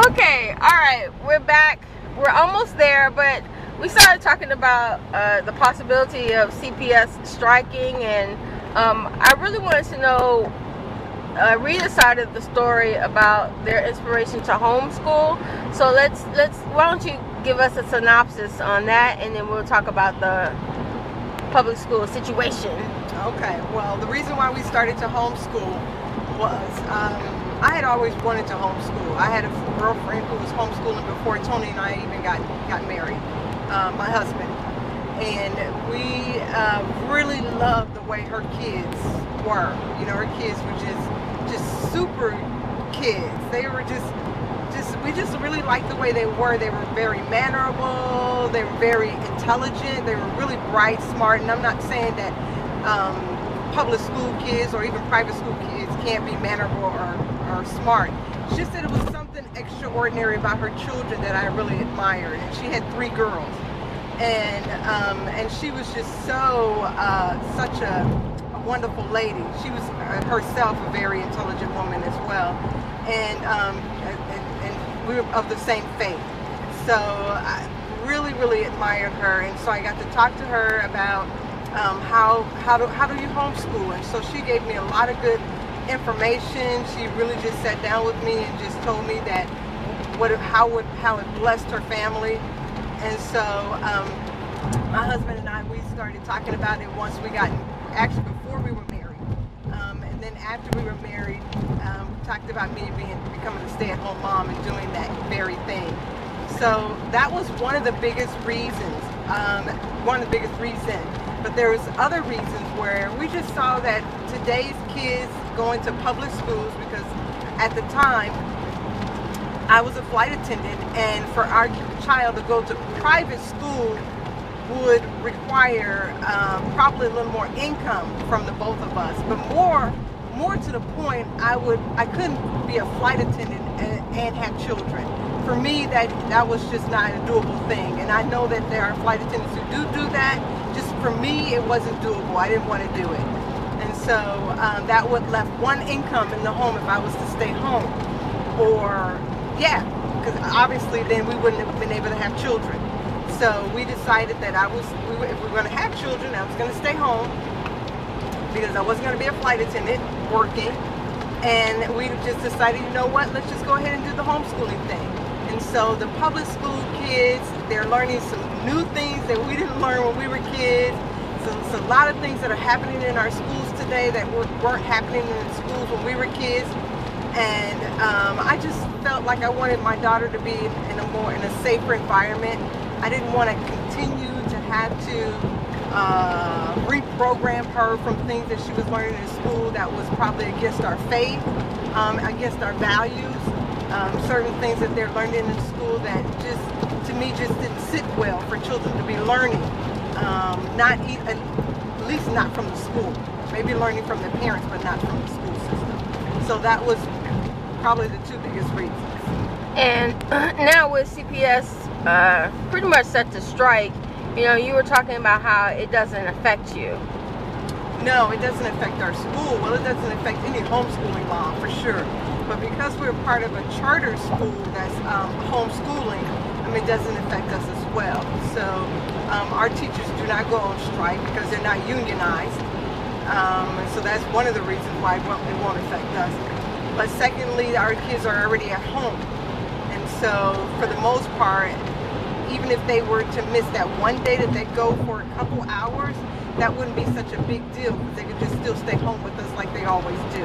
Okay, alright, we're back. We're almost there, but we started talking about the possibility of CPS striking, and I really wanted to know Rita's side of the story about their inspiration to homeschool. So let's why don't you give us a synopsis on that, and then we'll talk about the public school situation. Okay, well, the reason why we started to homeschool was I had always wanted to homeschool. I had a girlfriend who was homeschooling before Tony and I even got married, my husband. And we really loved the way her kids were. You know, her kids were just super kids. They were we just really liked the way they were. They were very mannerable. They were very intelligent. They were really bright, smart. And I'm not saying that public school kids or even private school kids can't be mannerable or smart. It's just that it was something extraordinary about her children that I really admired. And she had 3 girls, and she was just such a wonderful lady. She was herself a very intelligent woman as well, and we were of the same faith. So I really admired her, and so I got to talk to her about how do you homeschool, and so she gave me a lot of good information. She really just sat down with me and just told me that how it blessed her family. And so my husband and I, we started talking about it once we got, actually before we were married, and then after we were married, we talked about me becoming a stay-at-home mom and doing that very thing. So that was one of the biggest reasons, but there was other reasons where we just saw that today's kids going to public schools, because at the time I was a flight attendant, and for our child to go to private school would require probably a little more income from the both of us, but more to the point, I couldn't be a flight attendant and have children. For me, that was just not a doable thing, and I know that there are flight attendants who do that. Just for me, it wasn't doable. I didn't want to do it. And so that would left one income in the home if I was to stay home. Or, yeah, because obviously then we wouldn't have been able to have children. So we decided that if we were going to have children, I was going to stay home, because I wasn't going to be a flight attendant working. And we just decided, you know what, let's just go ahead and do the homeschooling thing. And so the public school kids, they're learning some new things that we didn't learn when we were kids. So it's a lot of things that are happening in our schools today that weren't happening in the schools when we were kids. And I just felt like I wanted my daughter to be in a safer environment. I didn't want to continue to have to reprogram her from things that she was learning in school that was probably against our faith, against our values. Certain things that they're learning in school that to me just didn't sit well for children to be learning, at least not from the school. Maybe learning from their parents, but not from the school system. So that was probably the 2 biggest reasons. And now with CPS pretty much set to strike, you know, you were talking about how it doesn't affect you. No, it doesn't affect our school. Well, it doesn't affect any homeschooling mom, for sure. But because we're part of a charter school that's homeschooling, I mean, it doesn't affect us as well. So our teachers do not go on strike because they're not unionized. So that's one of the reasons why it won't affect us. But secondly, our kids are already at home. And so for the most part, even if they were to miss that one day that they go for a couple hours, that wouldn't be such a big deal, because they could just still stay home with us like they always do.